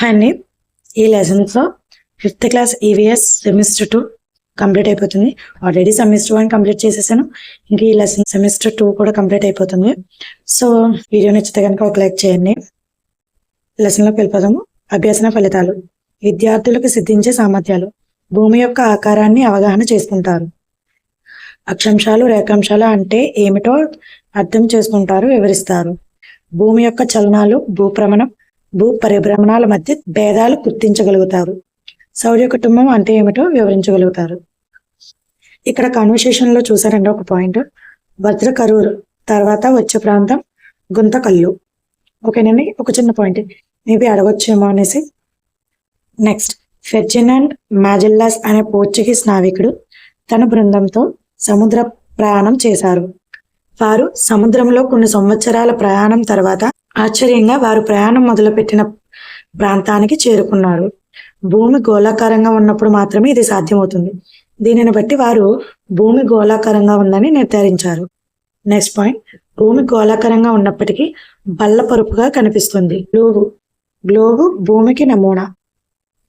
అండి ఈ లెసన్స్లో 5th class EVS semester 2 complete అయిపోతుంది. ఆల్రెడీ సెమిస్టర్ 1 కంప్లీట్ చేసేసాను. ఇంక ఈ లెసన్ సెమిస్టర్ 2 కూడా కంప్లీట్ అయిపోతుంది. సో వీడియో నచ్చితే కనుక ఒక లైక్ చేయండి. లెసన్లోకి వెళ్ళిపోదాము. అభ్యాసన ఫలితాలు. విద్యార్థులకు సిద్ధించే సామర్థ్యాలు. భూమి యొక్క ఆకారాన్ని అవగాహన చేసుకుంటారు. అక్షాంశాలు రేఖాంశాలు అంటే ఏమిటో అర్థం చేసుకుంటారు, వివరిస్తారు. భూమి యొక్క చలనాలు, భూభ్రమణం, భూ పరిభ్రమణాల మధ్య భేదాలు గుర్తించగలుగుతారు. సౌర కుటుంబం అంటే ఏమిటో వివరించగలుగుతారు. ఇక్కడ కాన్వర్సేషన్ లో చూసారండి ఒక పాయింట్, వజ్ర కరూరు తర్వాత వచ్చే ప్రాంతం గుంతకల్లు. ఓకేనండి, ఒక చిన్న పాయింట్ మేబీ అడగొచ్చేమో అనేసి. నెక్స్ట్, ఫెర్డినాండ్ మాజెల్లాస్ అనే పోర్చుగీస్ నావికుడు తన బృందంతో సముద్ర ప్రయాణం చేశారు. వారు సముద్రంలో కొన్ని సంవత్సరాల ప్రయాణం తర్వాత ఆశ్చర్యంగా వారు ప్రయాణం మొదలుపెట్టిన ప్రాంతానికి చేరుకున్నారు. భూమి గోళాకారంగా ఉన్నప్పుడు మాత్రమే ఇది సాధ్యమవుతుంది. దీనిని బట్టి వారు భూమి గోళాకారంగా ఉందని నిర్ధారించారు. నెక్స్ట్ పాయింట్, భూమి గోళాకారంగా ఉన్నప్పటికీ బల్లపరుపుగా కనిపిస్తుంది. గ్లోబు భూమికి నమూనా.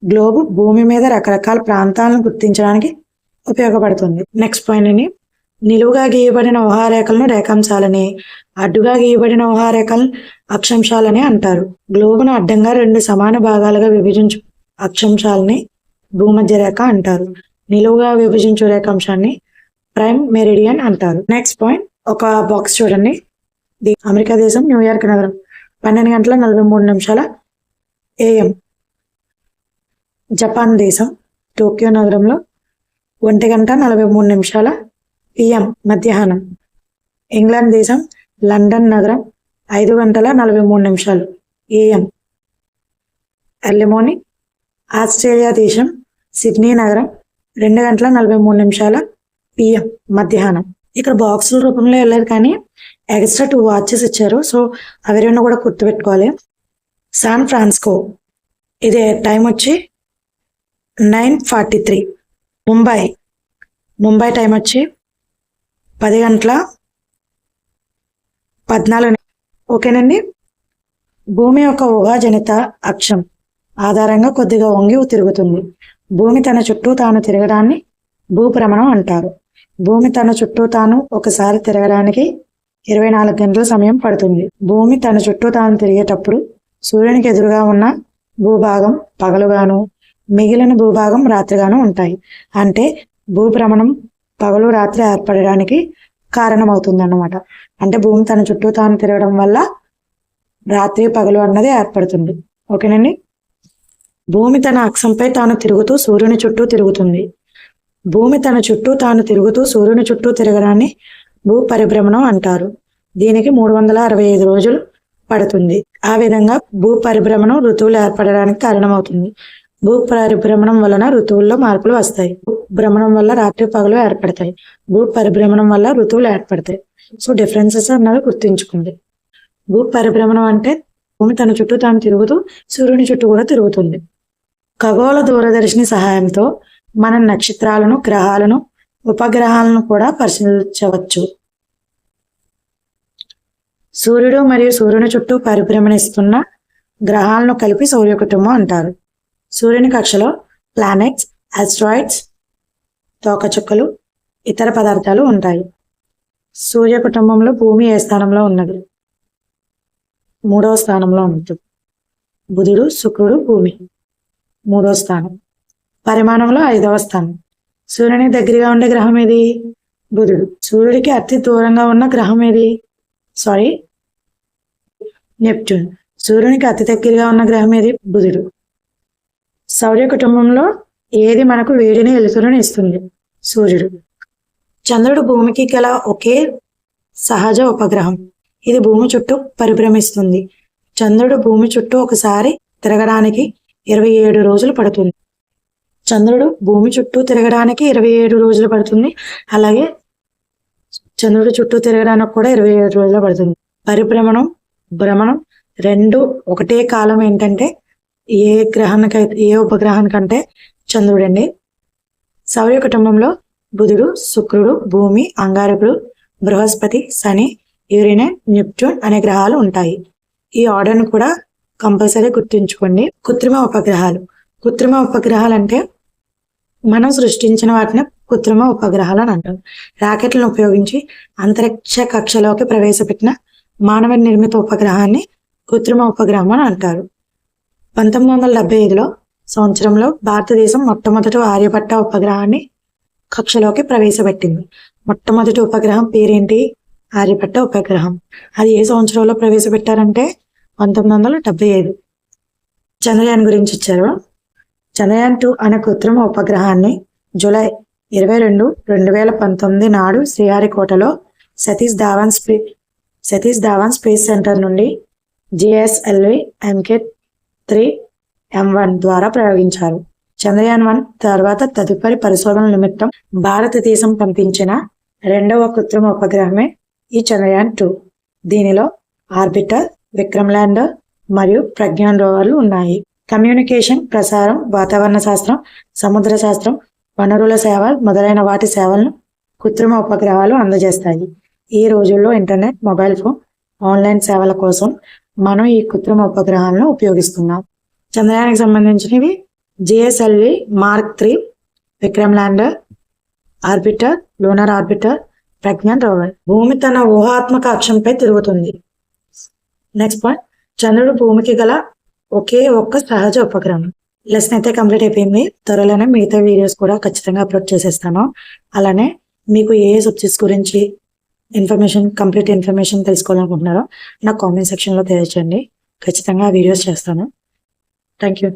గ్లోబు భూమి మీద రకరకాల ప్రాంతాలను గుర్తించడానికి ఉపయోగపడుతుంది. నెక్స్ట్ పాయింట్ అని, నిలువుగా గీయబడిన ఊహారేఖలను రేఖాంశాలని, అడ్డుగా గీయబడిన ఊహారేఖలను అక్షాంశాలని అంటారు. గ్లోబును అడ్డంగా 2 సమాన భాగాలుగా విభజించు అక్షాంశాలని భూమధ్య రేఖ అంటారు. నిలువుగా విభజించు రేఖాంశాన్ని ప్రైమ్ మెరిడియన్ అంటారు. నెక్స్ట్ పాయింట్, ఒక బాక్స్ చూడండి. అమెరికా దేశం న్యూయార్క్ నగరం 12:43 AM. జపాన్ దేశం టోక్యో నగరంలో 1:43 PM మధ్యాహ్నం. ఇంగ్లాండ్ దేశం లండన్ నగరం 5:43 AM ఎర్లీ మార్నింగ్. ఆస్ట్రేలియా దేశం సిడ్నీ నగరం 2:43 PM మధ్యాహ్నం. ఇక్కడ బాక్సుల రూపంలో వెళ్ళలేదు కానీ ఎక్స్ట్రా 2 వాచెస్ ఇచ్చారు, సో అవి రెండు కూడా గుర్తుపెట్టుకోవాలి. శాన్ ఫ్రాన్సిస్కో, ఇది టైం వచ్చి 9:43. ముంబై టైం వచ్చి 10:14. ఓకేనండి. భూమి యొక్క ఊహాజనిత అక్షం ఆధారంగా కొద్దిగా వంగి తిరుగుతుంది. భూమి తన చుట్టూ తాను తిరగడాన్ని భూభ్రమణం అంటారు. భూమి తన చుట్టూ తాను ఒకసారి తిరగడానికి 24 గంటల సమయం పడుతుంది. భూమి తన చుట్టూ తాను తిరిగేటప్పుడు సూర్యునికి ఎదురుగా ఉన్న భూభాగం పగలుగాను, మిగిలిన భూభాగం రాత్రిగాను ఉంటాయి. అంటే భూభ్రమణం పగలు రాత్రి ఏర్పడడానికి కారణమవుతుంది అన్నమాట. అంటే భూమి తన చుట్టూ తాను తిరగడం వల్ల రాత్రి పగలు అన్నది ఏర్పడుతుంది. ఓకేనండి. భూమి తన అక్షంపై తాను తిరుగుతూ సూర్యుని చుట్టూ తిరుగుతుంది. భూమి తన చుట్టూ తాను తిరుగుతూ సూర్యుని చుట్టూ తిరగడాన్ని భూ పరిభ్రమణం అంటారు. దీనికి 365 రోజులు పడుతుంది. ఆ విధంగా భూ పరిభ్రమణం ఋతువులు ఏర్పడడానికి కారణమవుతుంది. భూ పరిభ్రమణం వలన ఋతువుల్లో మార్పులు వస్తాయి. భ్రమణం వల్ల రాత్రి పగలు ఏర్పడతాయి. భూ పరిభ్రమణం వల్ల ఋతువులు ఏర్పడతాయి. సో డిఫరెన్సెస్ అన్నది గుర్తుంచుకుంది. భూ పరిభ్రమణం అంటే భూమి తన చుట్టూ తాను తిరుగుతూ సూర్యుని చుట్టూ కూడా తిరుగుతుంది. ఖగోళ దూరదర్శిని సహాయంతో మనం నక్షత్రాలను, గ్రహాలను, ఉపగ్రహాలను కూడా పరిశీలించవచ్చు. సూర్యుడు మరియు సూర్యుని చుట్టూ పరిభ్రమణిస్తున్న గ్రహాలను కలిపి సౌర కుటుంబం అంటారు. సూర్యుని కక్షలో ప్లానెట్స్, ఆస్ట్రాయిడ్స్, తోకచుక్కలు, ఇతర పదార్థాలు ఉంటాయి. సూర్య కుటుంబంలో భూమి ఏ స్థానంలో ఉన్నది? 3వ స్థానంలో ఉంటుంది. బుధుడు, శుక్రుడు, భూమి 3వ స్థానం. పరిమాణంలో 5వ స్థానం. సూర్యుని దగ్గరగా ఉండే గ్రహం ఏది? బుధుడు. సూర్యుడికి అతి దూరంగా ఉన్న గ్రహం ఏది? నెప్ట్యూన్. సూర్యునికి అతి దగ్గరగా ఉన్న గ్రహం ఏది? బుధుడు. సౌర కుటుంబంలో ఏది మనకు వేడిని, వెలుతురుని ఇస్తుంది? సూర్యుడు. చంద్రుడు భూమికి గల ఒకే సహజ ఉపగ్రహం. ఇది భూమి చుట్టూ పరిభ్రమిస్తుంది. చంద్రుడు భూమి చుట్టూ ఒకసారి తిరగడానికి 27 రోజులు పడుతుంది. చంద్రుడు భూమి చుట్టూ తిరగడానికి 27 రోజులు పడుతుంది. అలాగే చంద్రుడు చుట్టూ తిరగడానికి కూడా 27 రోజులు పడుతుంది. పరిభ్రమణం, భ్రమణం రెండు ఒకటే కాలం. ఏంటంటే ఏ ఉపగ్రహానికంటే చంద్రుడు అండి. సౌర కుటుంబంలో బుధుడు, శుక్రుడు, భూమి, అంగారకుడు, బృహస్పతి, శని, యురేనస్, నెప్ట్యూన్ అనే గ్రహాలు ఉంటాయి. ఈ ఆర్డర్ను కూడా కంపల్సరీ గుర్తుంచుకోండి. కృత్రిమ ఉపగ్రహాలు అంటే మనం సృష్టించిన వాటిని కృత్రిమ ఉపగ్రహాలు అని అంటారు. రాకెట్లను ఉపయోగించి అంతరిక్ష కక్షలోకి ప్రవేశపెట్టిన మానవ నిర్మిత ఉపగ్రహాన్ని కృత్రిమ ఉపగ్రహం అని అంటారు. 1975 సంవత్సరంలో భారతదేశం మొట్టమొదటి ఆర్యభట్ట ఉపగ్రహాన్ని కక్షలోకి ప్రవేశపెట్టింది. మొట్టమొదటి ఉపగ్రహం పేరేంటి? ఆర్యభట్ట ఉపగ్రహం. అది ఏ సంవత్సరంలో ప్రవేశపెట్టారంటే 1975. చంద్రయాన్ గురించి ఇచ్చారు. చంద్రయాన్ 2 అనే కృత్రిమ ఉపగ్రహాన్ని జూలై 22, 2019 నాడు శ్రీహరికోటలో సతీష్ ధావన్ స్పేస్ సెంటర్ నుండి GSLV MK3 M1 ద్వారా ప్రయోగించారు. చంద్రయాన్ 1 తర్వాత తదుపరి పరిశోధనల నిమిత్తం భారతదేశం పంపించిన రెండవ కృత్రిమ ఉపగ్రహమే ఈ చంద్రయాన్ 2. దీనిలో ఆర్బిటర్, విక్రమ్ ల్యాండర్ మరియు ప్రజ్ఞాన్ రోవర్లు ఉన్నాయి. కమ్యూనికేషన్, ప్రసారం, వాతావరణ శాస్త్రం, సముద్ర శాస్త్రం, వనరుల సేవ మొదలైన వాటి సేవలను కృత్రిమ ఉపగ్రహాలు అందజేస్తాయి. ఈ రోజుల్లో ఇంటర్నెట్, మొబైల్ ఫోన్, ఆన్లైన్ సేవల కోసం మనం ఈ కృత్రిమ ఉపగ్రహాలను ఉపయోగిస్తున్నాం. చంద్రయానికి సంబంధించినవి GSLV Mark 3, Vikram lander, orbiter, lunar orbiter, Pragyan rover. భూమి తన ఊహాత్మక అక్షంపై తిరుగుతుంది. నెక్స్ట్ పాయింట్, చంద్రుడు భూమికి గల ఒకే ఒక్క సహజ ఉపగ్రహం. లెసన్ అయితే కంప్లీట్ అయిపోయింది. త్వరలోనే మిగతా వీడియోస్ కూడా ఖచ్చితంగా అప్లోడ్ చేసేస్తాను. అలానే మీకు ఏ సబ్జెక్ట్స్ గురించి కంప్లీట్ ఇన్ఫర్మేషన్ తెలుసుకోవాలనుకుంటున్నారో నాకు కామెంట్ సెక్షన్లో తెలియజేయండి. ఖచ్చితంగా వీడియోస్ చేస్తాను. Thank you.